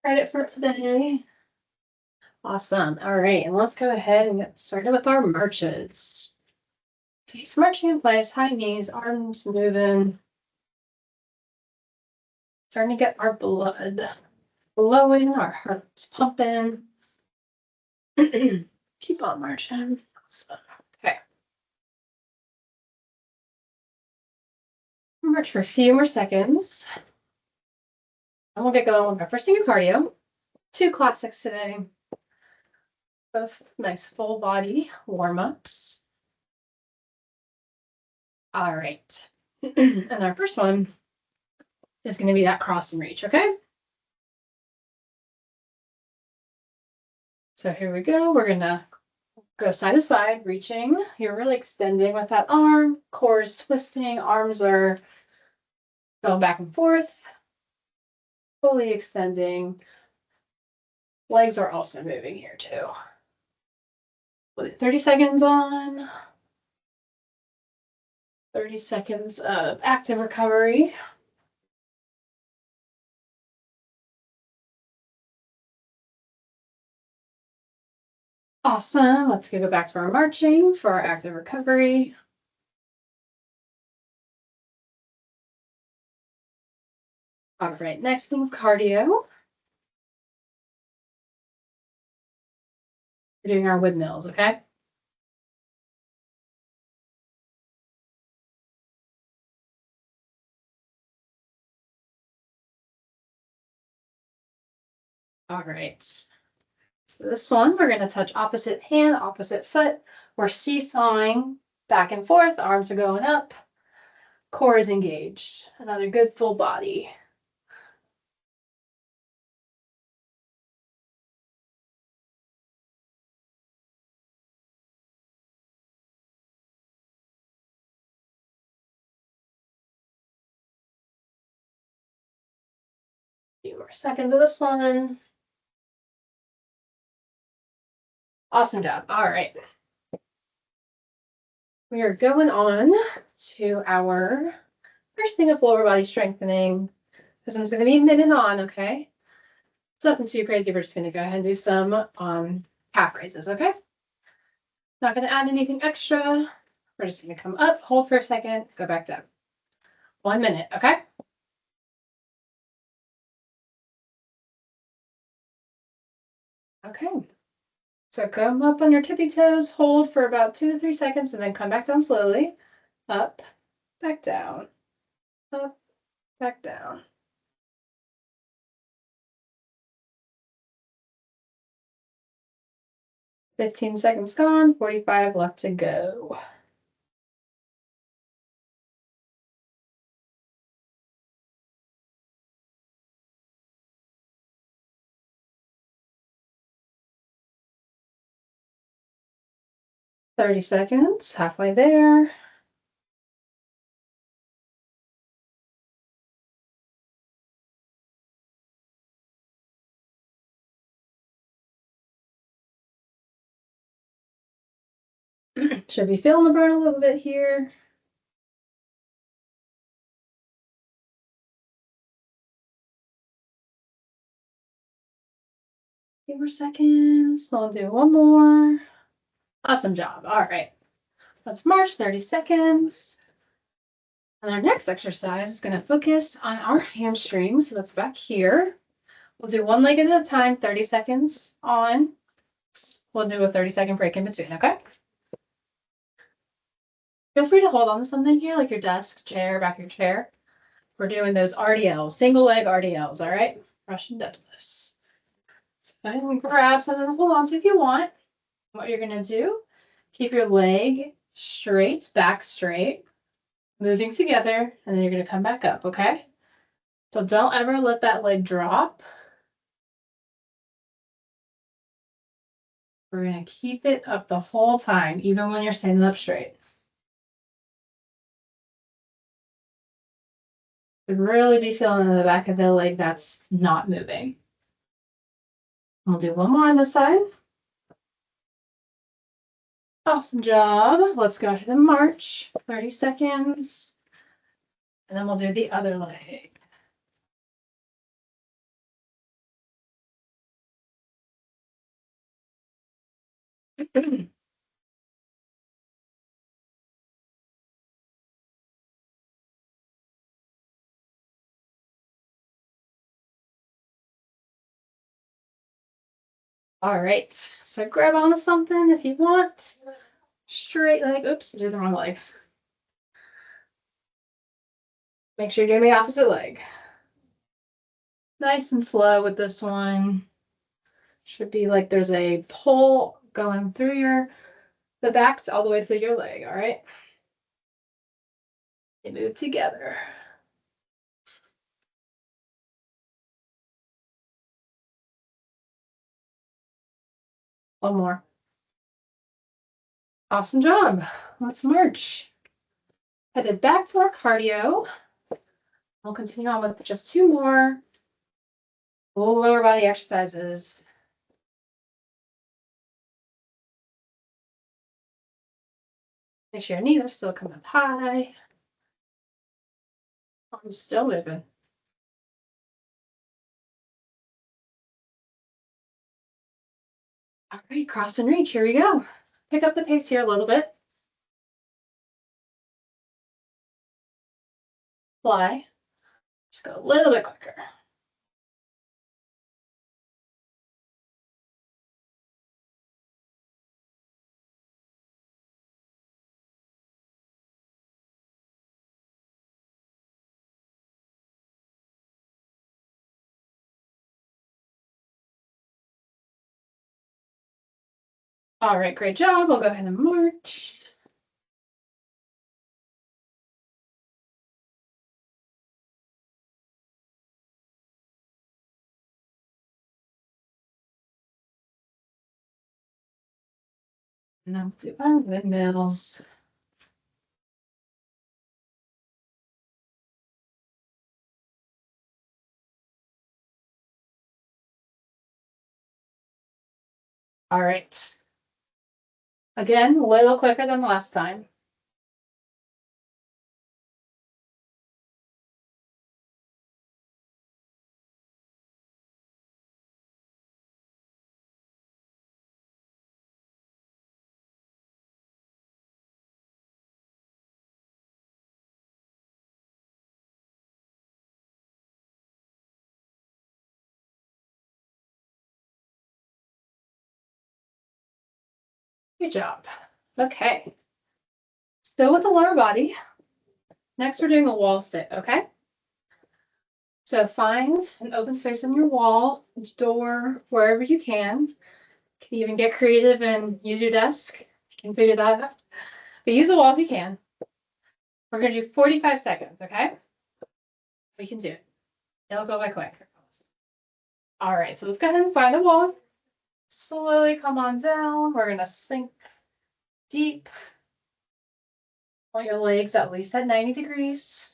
credit for today. Awesome. All right, and let's go ahead and get started with our marches. So just marching in place, high knees, arms moving. Starting to get our blood flowing, our hearts pumping. Keep on marching. Awesome. Okay. March for a few more seconds. And we'll get going with our first thing of cardio. 2 classics today. Both nice full body warm-ups. All right. And our first one is going to be that cross and reach, okay? So here we go. We're going to go side to side, reaching. You're really extending with that arm. Core is twisting. Arms are going back and forth. Fully extending. Legs are also moving here too. We'll do 30 seconds on. 30 seconds of active recovery. Awesome. Let's go back to our marching for our active recovery. All right, next thing, cardio. We're doing our windmills, okay? All right. So this one, we're going to touch opposite hand, opposite foot. We're seesawing back and forth. Arms are going up. Core is engaged. Another good full body. A few more seconds of this one. Awesome job. All right. We are going on to our first thing of lower body strengthening. This one's going to be mid and on, okay? It's nothing too crazy. We're just going to go ahead and do some calf raises, okay? Not going to add anything extra. We're just going to come up, hold for a second, go back down. 1 minute, okay? Okay. So come up on your tippy toes, hold for about 2 to 3 seconds, and then come back down slowly. Up, back down. Up, back down. 15 seconds gone, 45 left to go. Thirty seconds, halfway there. Should be feeling the burn a little bit here. Few more seconds. I'll do one more. Awesome job. All right. Let's march 30 seconds. And our next exercise is going to focus on our hamstrings. So that's back here. We'll do one leg at a time, 30 seconds on. We'll do a 30-second break in between, okay? Feel free to hold on to something here, like your desk, chair, back of your chair. We're doing those RDLs, single leg RDLs, all right? Russian deadlifts. So go ahead and grab something to hold on to if you want. What you're going to do, keep your leg straight, back straight, moving together, and then you're going to come back up, okay? So don't ever let that leg drop. We're going to keep it up the whole time, even when you're standing up straight. You'd really be feeling in the back of the leg that's not moving. We'll do one more on this side. Awesome job. Let's go to the march, 30 seconds. And then we'll do the other leg. All right, so grab onto something if you want. Straight leg, oops, I did the wrong leg. Make sure you're doing the opposite leg. Nice and slow with this one. Should be like there's a pull going through the back all the way to your leg, all right? They move together. One more. Awesome job. Let's march. Headed back to our cardio. We'll continue on with just two more lower body exercises. Make sure your knees are still coming up high. I'm still moving. All right, cross and reach. Here we go. Pick up the pace here a little bit. Fly. Just go a little bit quicker. All right, great job. We'll go ahead and march. And then we'll do our windmills. All right. Again, a little quicker than the last time. Good job. Okay. Still with the lower body. Next, we're doing a wall sit, okay? So find an open space in your wall, door, wherever you can. You can even get creative and use your desk. You can figure that out. But use the wall if you can. We're going to do 45 seconds, okay? We can do it. It'll go by quick. All right, so let's go ahead and find a wall. Slowly come on down. We're going to sink deep. Want your legs at least at 90 degrees.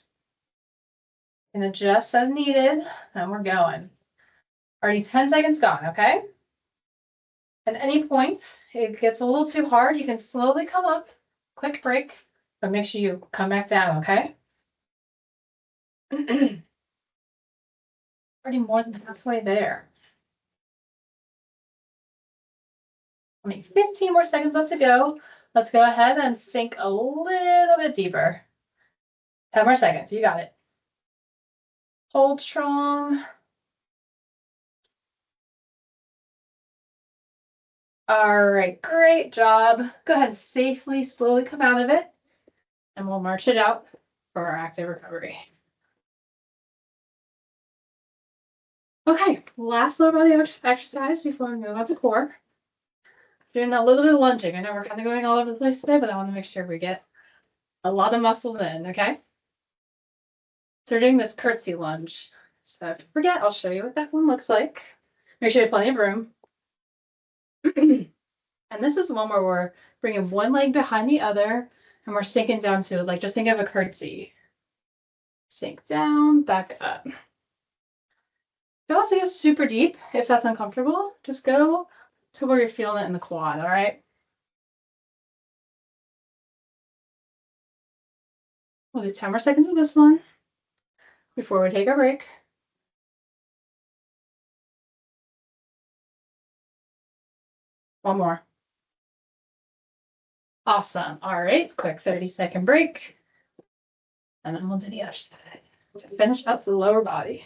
And adjust as needed. And we're going. Already 10 seconds gone, okay? At any point, it gets a little too hard, you can slowly come up, quick break, but make sure you come back down, okay? Already more than halfway there. Only 15 more seconds left to go. Let's go ahead and sink a little bit deeper. 10 more seconds, you got it. Hold strong. All right, great job. Go ahead and safely, slowly come out of it, and we'll march it out for our active recovery. Okay, last lower body exercise before we move on to core. Doing a little bit of lunging. I know we're kind of going all over the place today, but I want to make sure we get a lot of muscles in, okay? So we're doing this curtsy lunge. So if you forget, I'll show you what that one looks like. Make sure you have plenty of room. And this is one where we're bringing one leg behind the other and we're sinking down to, like, just think of a curtsy. Sink down, back up. Don't have to go super deep if that's uncomfortable. Just go to where you're feeling it in the quad, all right? We'll do 10 more seconds of this one before we take a break. One more. Awesome. All right, quick 30-second break. And then we'll do the other side. To finish up the lower body.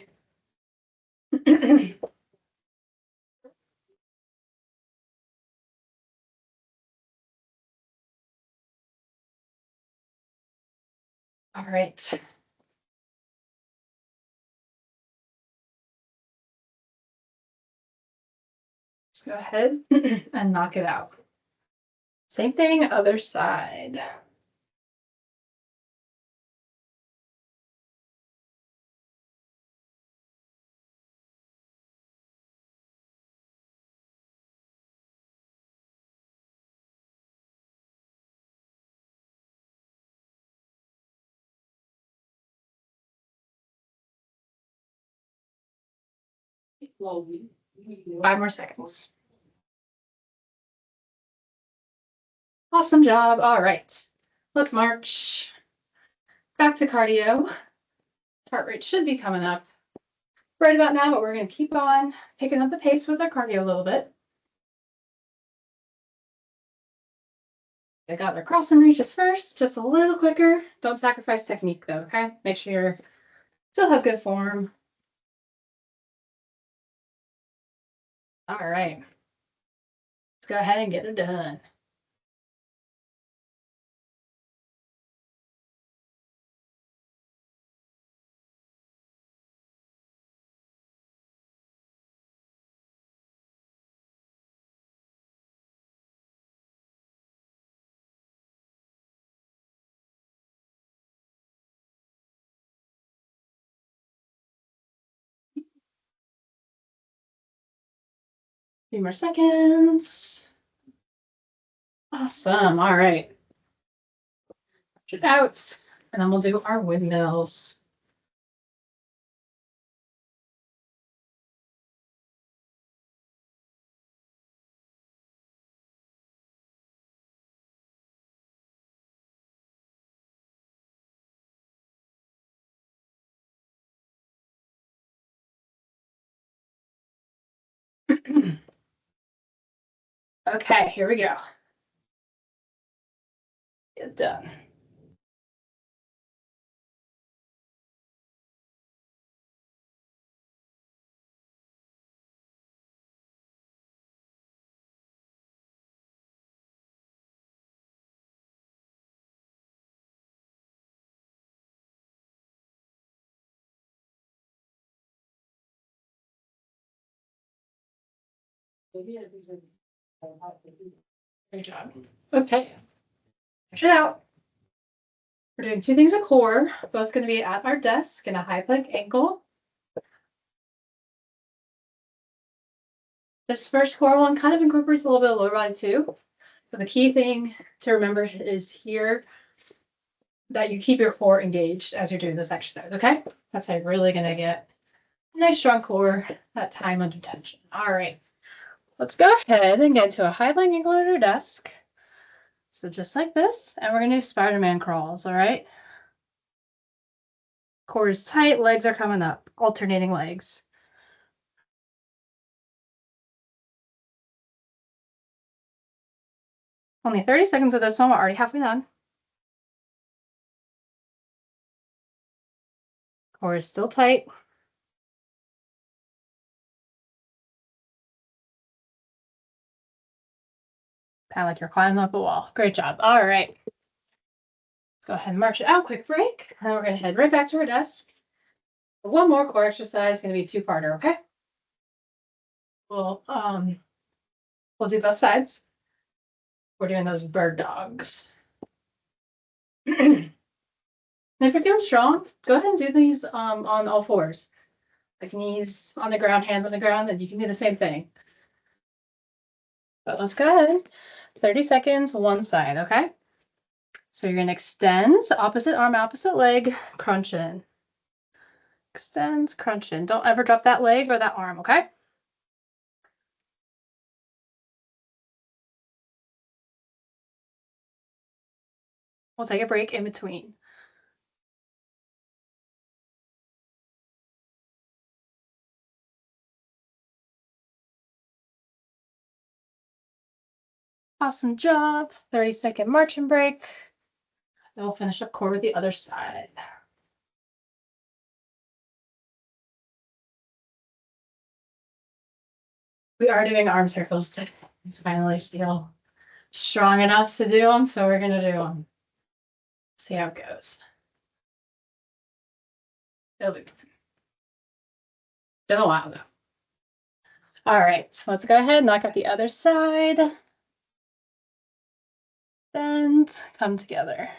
All right. Let's go ahead and knock it out. Same thing, other side. Well, 5 more seconds. Awesome job. All right. Let's march back to cardio. Heart rate should be coming up right about now, but we're going to keep on picking up the pace with our cardio a little bit. I got our cross and reaches first, just a little quicker. Don't sacrifice technique though, okay? Make sure you still have good form. All right. Let's go ahead and get it done. Few more seconds. Awesome. All right. Stretch it out, and then we'll do our windmills. Okay, here we go. Get done. Great job. Okay, stretch it out. We're doing 2 things at core, both going to be at our desk in a high plank ankle. This first core one kind of incorporates a little bit of lower body too. But the key thing to remember is here that you keep your core engaged as you're doing this exercise, okay? That's how you're really going to get a nice strong core, that time under tension. All right, let's go ahead and get into a high plank ankle at our desk. So just like this, and we're going to do Spider-Man crawls, all right? Core is tight, legs are coming up, alternating legs. Only 30 seconds of this one, we're already halfway done. Core is still tight. Kind of like you're climbing up a wall. Great job. All right. Let's go ahead and march it out. Quick break. And then we're going to head right back to our desk. One more core exercise, going to be a 2-parter, okay? We'll do both sides. We're doing those bird dogs. And if you're feeling strong, go ahead and do these on all fours. Like knees on the ground, hands on the ground, and you can do the same thing. But let's go ahead. 30 seconds, one side, okay? So you're going to extend, opposite arm, opposite leg, crunch in. Extend, crunch in. Don't ever drop that leg or that arm, okay? We'll take a break in between. Awesome job. 30-second marching break. Then we'll finish up core with the other side. We are doing arm circles today. I finally feel strong enough to do them, so we're gonna do them. See how it goes. It'll be been a while though. All right, so let's go ahead and knock out the other side. Bend, come together.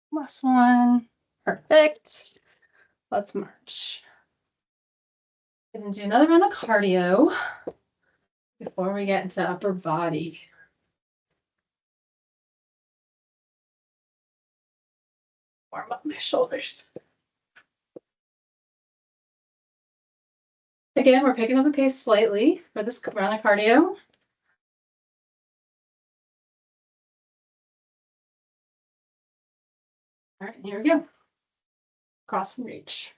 Last one. Perfect. Let's march. And do another round of cardio before we get into upper body. Warm up my shoulders. Again, we're picking up the pace slightly for this round of cardio. All right, here we go. Cross and reach.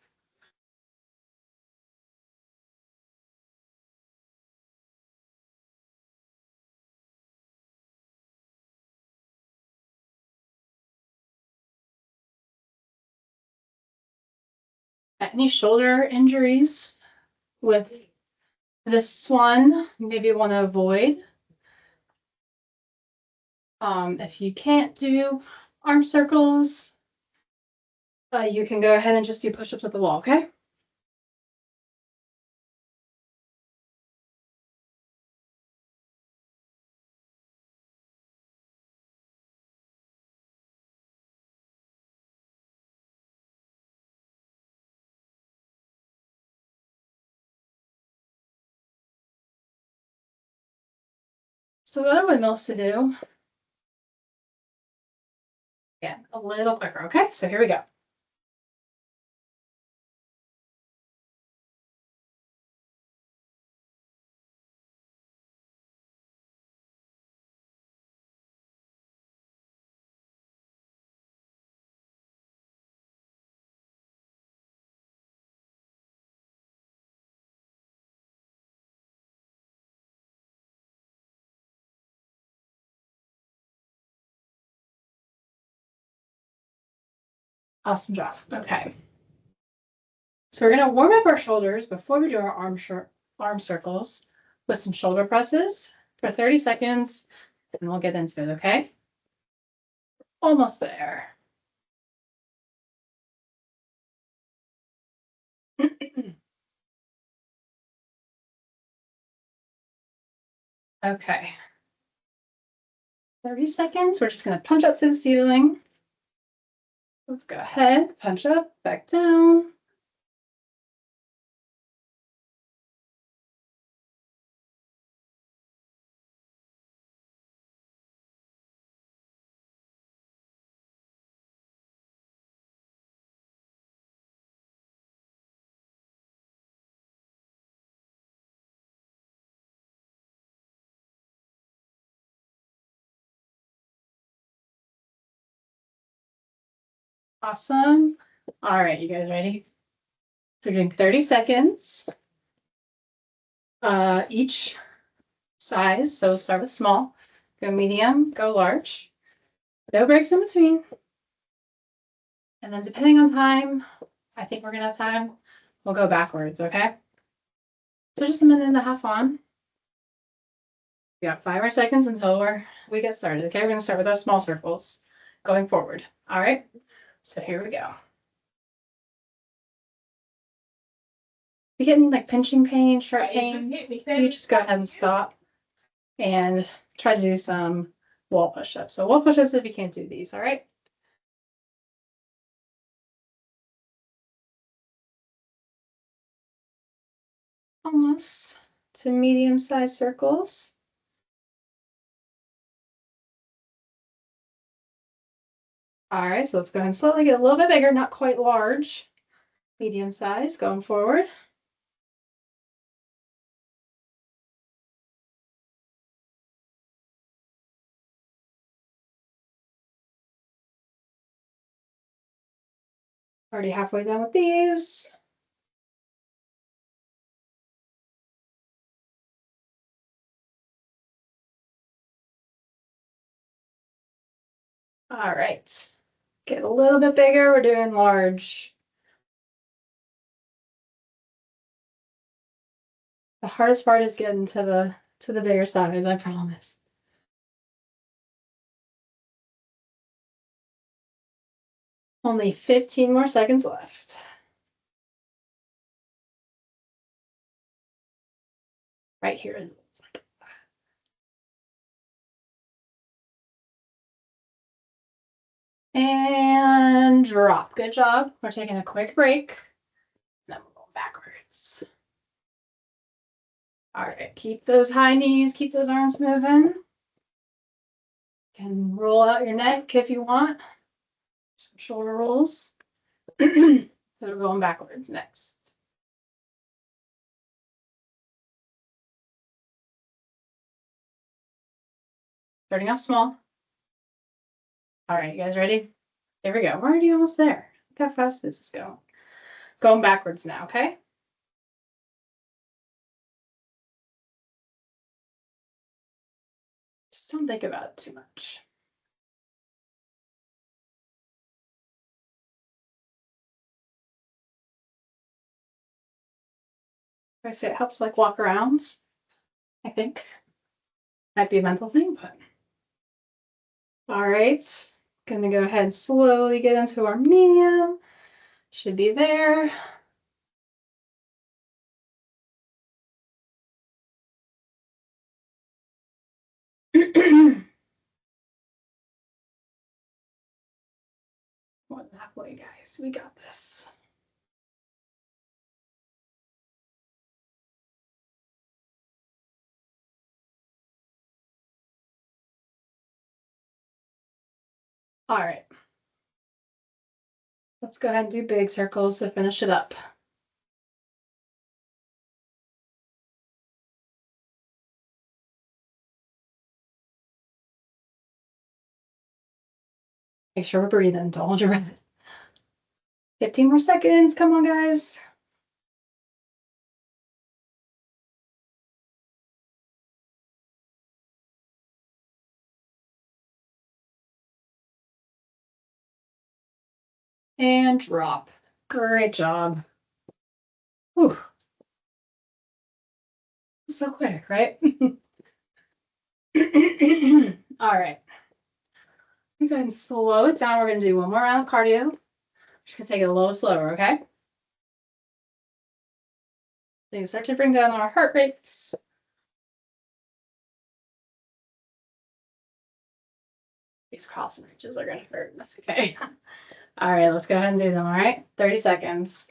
Any shoulder injuries with this one, maybe want to avoid. If you can't do arm circles, you can go ahead and just do push-ups at the wall, okay? So the other windmills to do, again, a little quicker, okay? So here we go. Awesome job. Okay. So we're gonna warm up our shoulders before we do our arm circles with some shoulder presses for 30 seconds, and we'll get into it, okay? Almost there. Okay. 30 seconds. We're just gonna punch up to the ceiling. Let's go ahead, punch up, back down. Awesome. All right, you guys ready? So we're doing 30 seconds. Each size. So start with small, go medium, go large. No breaks in between. And then depending on time, I think we're gonna have time, we'll go backwards, okay? So just a minute and a half on. We got 5 more seconds until we get started. Okay, we're gonna start with our small circles going forward. All right, so here we go. If you get any like pinching pain, sharp pain, you just go ahead and stop and try to do some wall push-ups. So wall push-ups if you can't do these, all right? Almost to medium-sized circles. All right, so let's go ahead and slowly get a little bit bigger, not quite large, medium size, going forward. Already halfway done with these. All right, get a little bit bigger. We're doing large. The hardest part is getting to the bigger size, I promise. Only 15 more seconds left. Right here. And drop. Good job. We're taking a quick break. Then we're going backwards. All right, keep those high knees, keep those arms moving. You can roll out your neck if you want. Some shoulder rolls. We're going backwards next. Starting off small. All right, you guys ready? There we go. We're already almost there. Look how fast this is going. Going backwards now, okay? Just don't think about it too much. I say it helps like walk around, I think. Might be a mental thing, but. All right, gonna go ahead and slowly get into our medium. Should be there. More than halfway, guys. We got this. All right. Let's go ahead and do big circles to finish it up. Make sure we're breathing. Don't hold your breath. 15 more seconds. Come on, guys. And drop. Great job. Whew. So quick, right? All right. We go ahead and slow it down. We're going to do one more round of cardio. Just going to take it a little slower, okay? So you start to bring down our heart rates. These crossing reaches are going to hurt. That's okay. All right, let's go ahead and do them, all right? 30 seconds.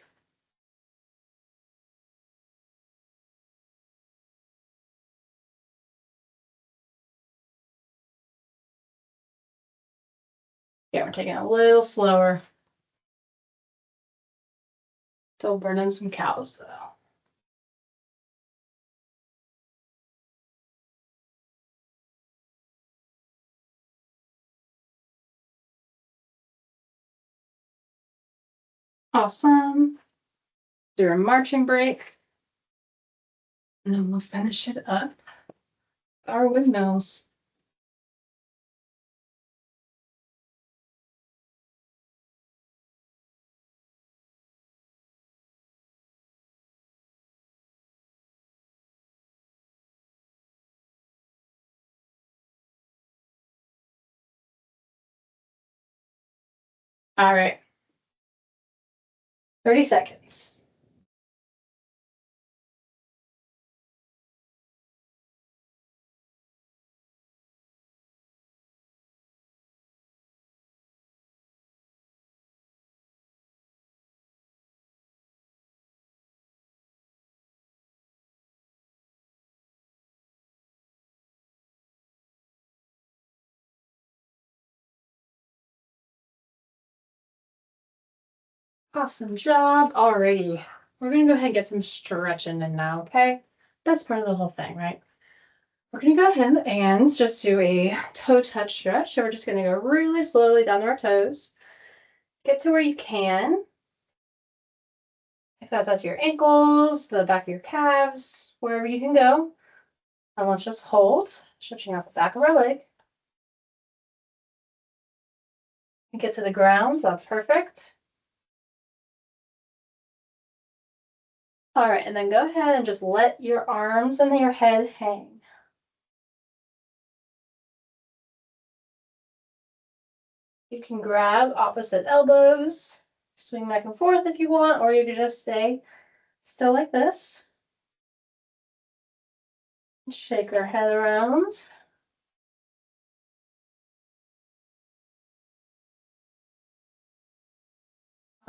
Yeah, we're taking it a little slower. Still burning some calories, though. Awesome. Do a marching break. And then we'll finish it up with our windmills. All right. 30 seconds. Awesome job. Alrighty. We're gonna go ahead and get some stretching in now, okay? That's part of the whole thing, right? We're gonna go ahead and just do a toe touch stretch. So we're just gonna go really slowly down to our toes. Get to where you can. If that's at your ankles, the back of your calves, wherever you can go. And let's just hold, stretching out the back of our leg. And get to the ground, so that's perfect. All right, and then go ahead and just let your arms and your head hang. You can grab opposite elbows, swing back and forth if you want, or you can just stay still like this. Shake our head around.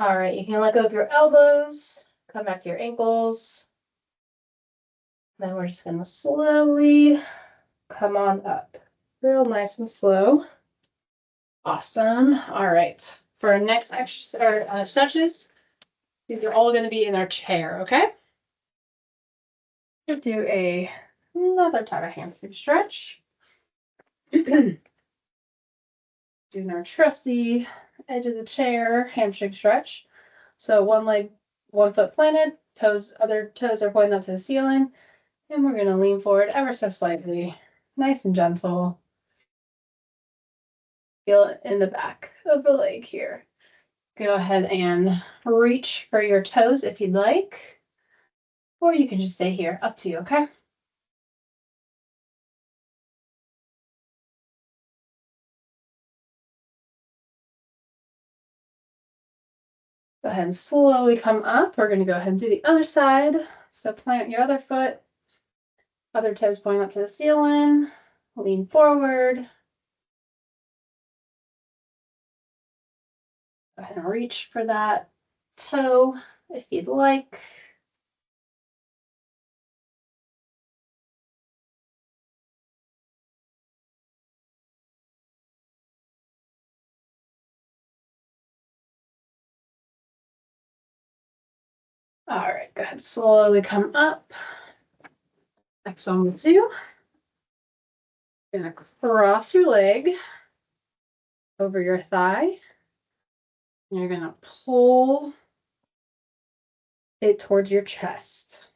All right, you can let go of your elbows, come back to your ankles. Then we're just gonna slowly come on up. Real nice and slow. Awesome. All right. For our next exercise or stretches, these are all going to be in our chair, okay? We'll do another type of hamstring stretch. Doing our trusty edge of the chair hamstring stretch. So one leg, 1 foot planted, other toes are pointing up to the ceiling, and we're going to lean forward ever so slightly, nice and gentle. Feel it in the back of the leg here. Go ahead and reach for your toes if you'd like, or you can just stay here, up to you, okay? Go ahead and slowly come up. We're going to go ahead and do the other side. So plant your other foot, other toes pointing up to the ceiling, lean forward. Go ahead and reach for that toe if you'd like. All right, go ahead, slowly come up. Next one we'll do. Gonna cross your leg over your thigh. And you're gonna pull it towards your chest.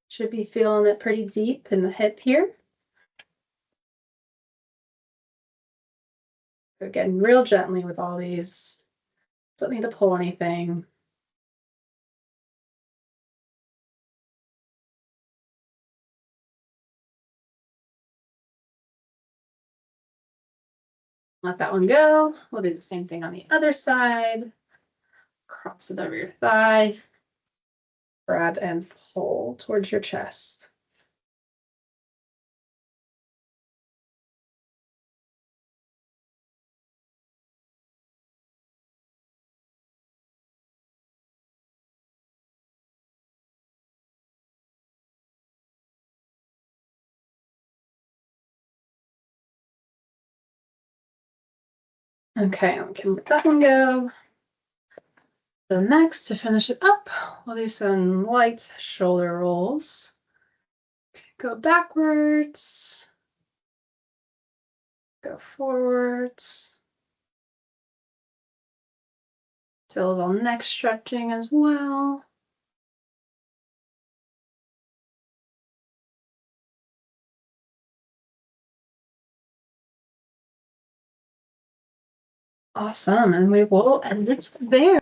Should be feeling it pretty deep in the hip here. Again, real gently with all these. Don't need to pull anything. Let that one go. We'll do the same thing on the other side. Cross it over your thigh. Grab and pull towards your chest. Okay, we can let that one go. So next, to finish it up, we'll do some light shoulder rolls. Go backwards. Go forwards. Do a little neck stretching as well. Awesome, and we will end it there.